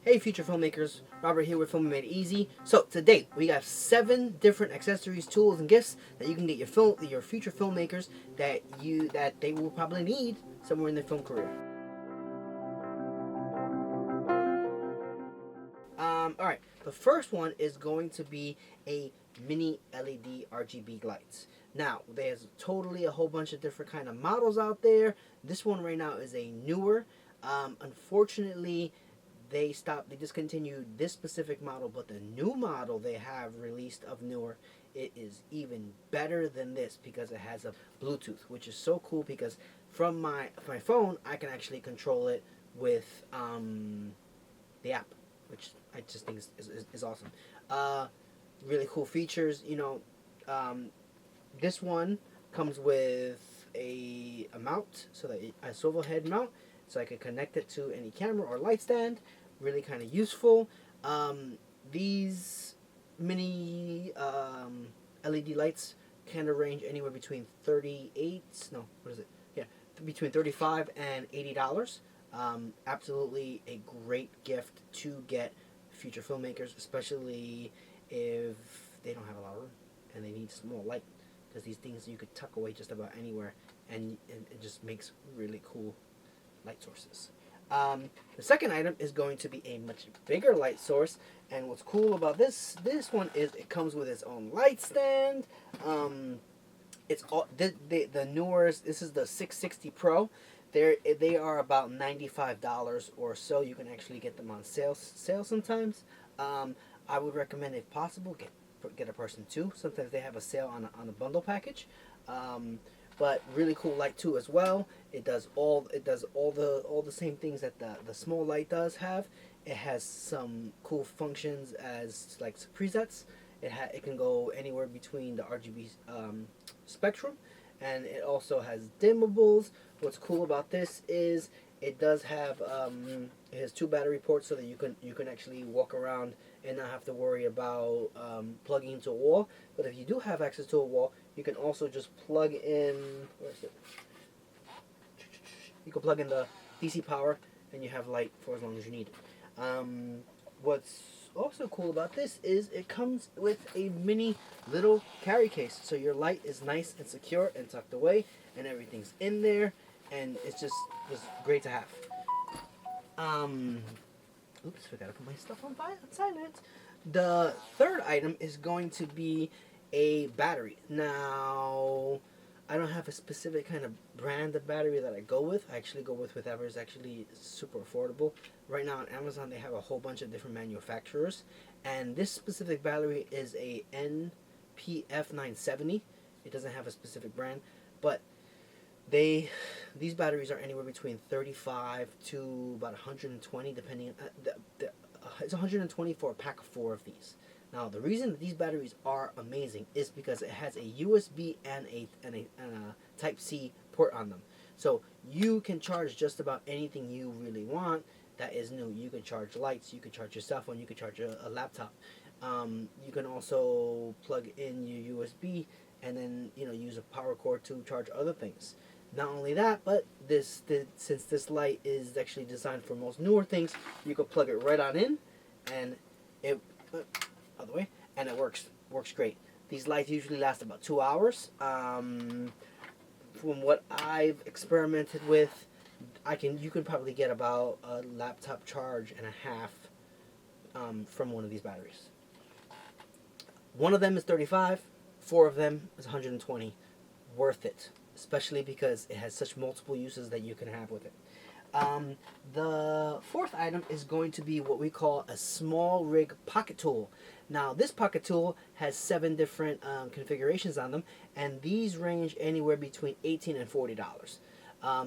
Hey future filmmakers, Robert here with Film Made Easy. So today we got 7 different accessories, tools, and gifts that you can get your future filmmakers that they will probably need somewhere in their film career. Alright, the first one is going to be a mini LED RGB lights. Now, there's totally a whole bunch of different kind of models out there. This one right now is a newer. Unfortunately, they discontinued this specific model, but the new model they have released of newer, it is even better than this because it has a Bluetooth, which is so cool because from my phone I can actually control it with the app, which I just think is awesome. Really cool features. This one comes with a mount, so that a swivel head mount, so I can connect it to any camera or light stand. Really kind of useful. These mini LED lights can range anywhere between between $35 and $80. Absolutely a great gift to get future filmmakers, especially if they don't have a lot of room and they need small light, because these things you could tuck away just about anywhere, and it just makes really cool light sources. The second item is going to be a much bigger light source, and what's cool about this one is it comes with its own light stand. It's all the newer. This is the 660 Pro. They are about $95 or so. You can actually get them on sale sometimes. I would recommend, if possible, get a person too. Sometimes they have a sale on a bundle package. But really cool light too as well. It does all the same things that the small light does have. It has some cool functions as like presets. It can go anywhere between the RGB spectrum, and it also has dimmables. What's cool about this is it does have it has 2 battery ports, so that you can actually walk around and not have to worry about plugging into a wall. But if you do have access to a wall, you can also just plug in. Where is it? You can plug in the DC power, and you have light for as long as you need it. What's also cool about this is it comes with a mini little carry case, so your light is nice and secure and tucked away, and everything's in there, and it's just great to have. Oops, forgot to put my stuff on silent. The third item is going to be a battery. Now, I don't have a specific kind of brand of battery that I go with. I actually go with whatever is actually super affordable. Right now on Amazon, they have a whole bunch of different manufacturers, and this specific battery is a NP-F970. It doesn't have a specific brand, but these batteries are anywhere between 35 to about 120, depending on it's 120 for a pack of 4 of these. Now, the reason that these batteries are amazing is because it has a USB and a Type-C port on them. So you can charge just about anything you really want that is new. You can charge lights, you can charge your cell phone, you can charge a laptop. You can also plug in your USB and then use a power cord to charge other things. Not only that, but since this light is actually designed for most newer things, you can plug it right on in, and it other way, and it works great. These lights usually last about 2 hours. From what I've experimented with, you can probably get about a laptop charge and a half from one of these batteries. One of them is 35, 4 of them is 120. Worth it, especially because it has such multiple uses that you can have with it. The fourth item is going to be what we call a small rig pocket tool. Now, this pocket tool has 7 different configurations on them, and these range anywhere between $18 and $40.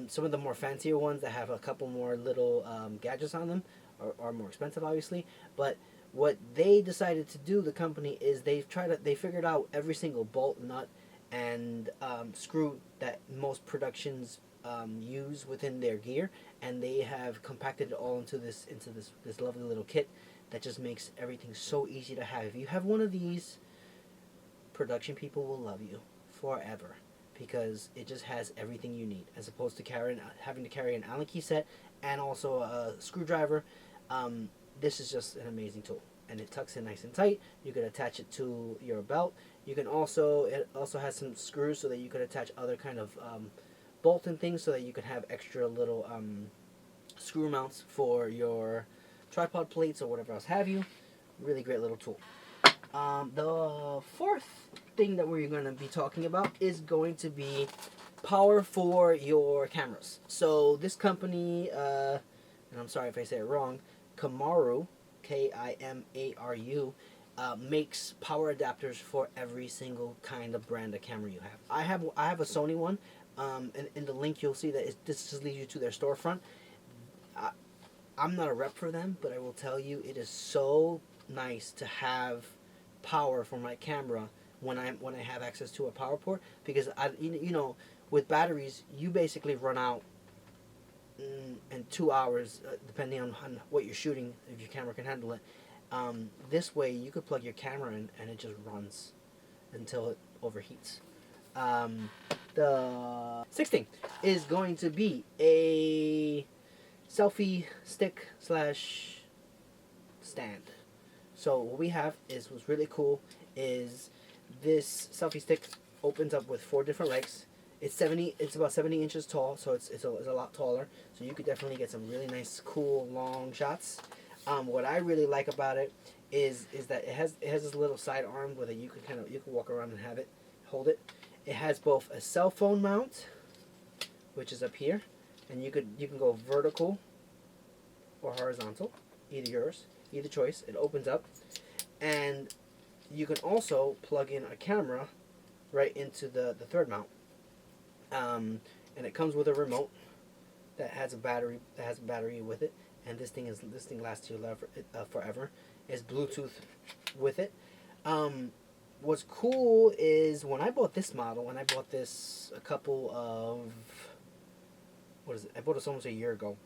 Some of the more fancier ones that have a couple more little gadgets on them are more expensive, obviously. But what they decided to do, the company, is they figured out every single bolt, nut, and screw that most productions use within their gear, and they have compacted it all into this lovely little kit that just makes everything so easy to have. If you have one of these, production people will love you forever, because it just has everything you need, as opposed to having to carry an Allen key set and also a screwdriver. this is just an amazing tool, and it tucks in nice and tight. You could attach it to your belt. You can also, it also has some screws so that you could attach other kind of bolt and things, so that you could have extra little screw mounts for your tripod plates or whatever else have you. Really great little tool. The fourth thing that we're going to be talking about is going to be power for your cameras. So this company, and I'm sorry if I say it wrong, Kimaru, Kimaru, makes power adapters for every single kind of brand of camera you have. I have a Sony one. In the link you'll see that this just leads you to their storefront. I'm not a rep for them, but I will tell you it is so nice to have power for my camera when I have access to a power port, because you know, with batteries you basically run out in 2 hours, depending on what you're shooting, if your camera can handle it. This way you could plug your camera in and it just runs until it overheats. The sixth thing is going to be a selfie stick / stand. So what we have is, what's really cool is this selfie stick opens up with 4 different legs. It's about 70 inches tall, so it's a lot taller. So you could definitely get some really nice, cool, long shots. What I really like about it is that it has this little side arm where you can walk around and have it, hold it. It has both a cell phone mount, which is up here, and you can go vertical or horizontal, either choice. It opens up, and you can also plug in a camera right into the third mount. And it comes with a remote that has a battery with it, and this thing lasts you forever. It's Bluetooth with it. What's cool is when I bought this model, and I bought this I bought this almost a year ago.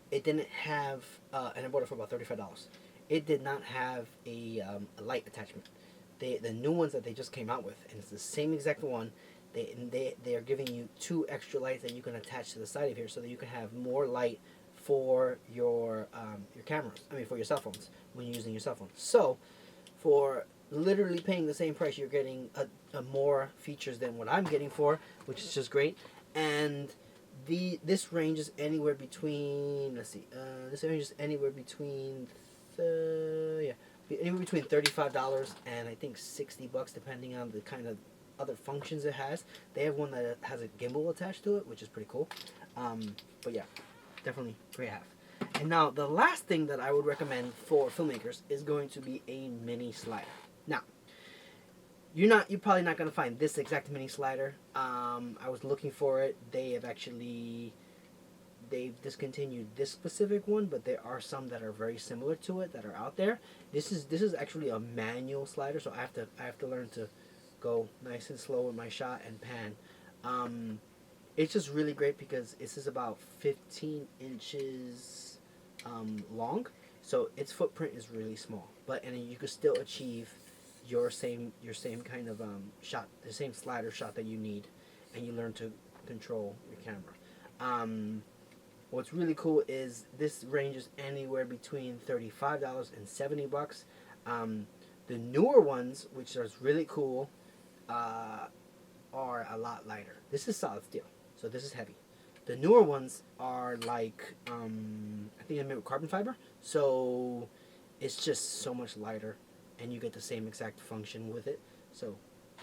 It didn't have, and I bought it for about $35. It did not have a light attachment. The new ones that they just came out with, and it's the same exact one. They are giving you 2 extra lights that you can attach to the side of here, so that you can have more light for your cameras. I mean, for your cell phones when you're using your cell phone. So, for literally paying the same price, you're getting a more features than what I'm getting for, which is just great. And this ranges anywhere between, this ranges anywhere between anywhere between $35 and I think $60, depending on the kind of other functions it has. They have one that has a gimbal attached to it, which is pretty cool. But yeah, definitely great have. And now the last thing that I would recommend for filmmakers is going to be a mini slider. Now, you're probably not going to find this exact mini slider. I was looking for it. They've discontinued this specific one, but there are some that are very similar to it that are out there. This is actually a manual slider, so I have to learn to go nice and slow with my shot and pan. It's just really great because this is about 15 inches long, so its footprint is really small. And you can still achieve your same kind of shot, the same slider shot that you need, and you learn to control your camera. What's really cool is this ranges anywhere between $35 and $70. The newer ones, which are really cool, are a lot lighter. This is solid steel, so this is heavy. The newer ones are like, I think they're made with carbon fiber, so it's just so much lighter, and you get the same exact function with it, so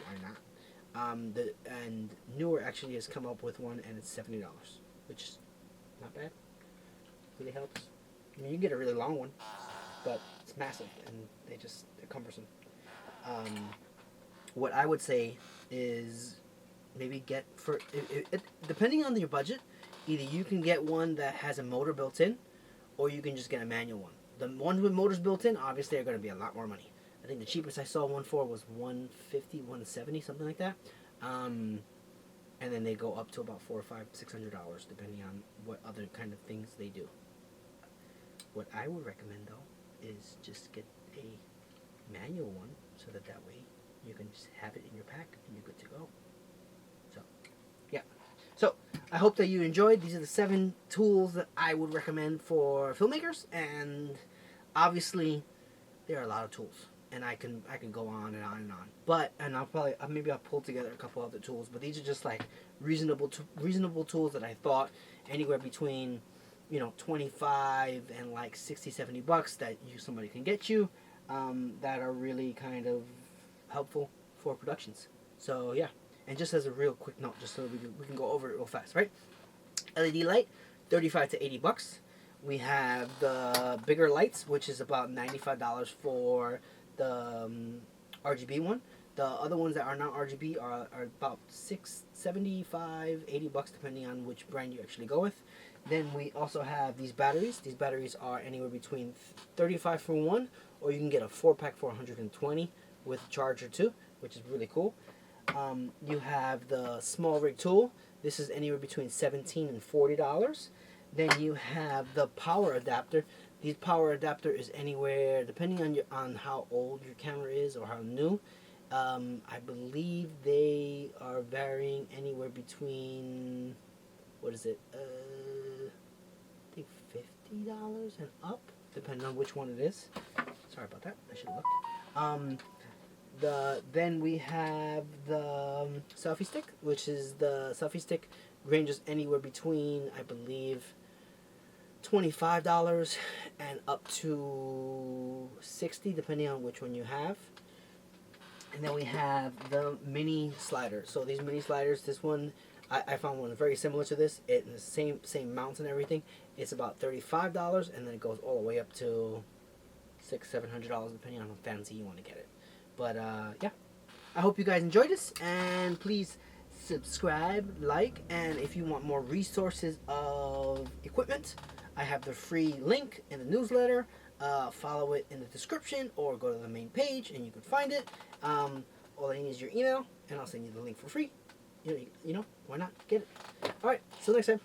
why not? And Neewer actually has come up with one, and it's $70, which is not bad. Really helps. I mean, you can get a really long one, but it's massive, and they're cumbersome. What I would say is maybe get depending on your budget, either you can get one that has a motor built in, or you can just get a manual one. The ones with motors built in obviously are going to be a lot more money. I think the cheapest I saw one for was $150, $170, something like that. And then they go up to about $400, $500, $600 depending on what other kind of things they do. What I would recommend though is just get a manual one, so that way you can just have it in your pack and you're good to go. So, yeah. So, I hope that you enjoyed. These are the 7 tools that I would recommend for filmmakers, and obviously there are a lot of tools, and I can go on and on and on. But maybe I'll pull together a couple other tools. But these are just like reasonable tools that I thought anywhere between 25 and like 60-70 bucks that somebody can get you, that are really kind of helpful for productions. So yeah, and just as a real quick note, just so we can go over it real fast, right? LED light, 35 to 80 bucks. We have the bigger lights, which is about $95 for the RGB one. The other ones that are not RGB are about $75, 80 bucks, depending on which brand you actually go with. Then we also have these batteries. These batteries are anywhere between 35 for one, or you can get a 4-pack for 120 with a charger too, which is really cool. You have the small rig tool. This is anywhere between $17 and $40. Then you have the power adapter. These power adapter is anywhere, depending on how old your camera is or how new. I believe they are varying anywhere between, what is it? I think $50 and up, depending on which one it is. Sorry about that. I should have looked. Then we have the selfie stick, which is the selfie stick ranges anywhere between, I believe, $25 and up to $60, depending on which one you have. And then we have the mini slider. So these mini sliders, this one, I found one very similar to this. It the same mounts and everything. It's about $35, and then it goes all the way up to $600-700, depending on how fancy you want to get it. But yeah, I hope you guys enjoyed this, and please subscribe, like, and if you want more resources of equipment, I have the free link in the newsletter. Follow it in the description, or go to the main page and you can find it. All I need is your email, and I'll send you the link for free. You know, why not? Get it. All right, till next time.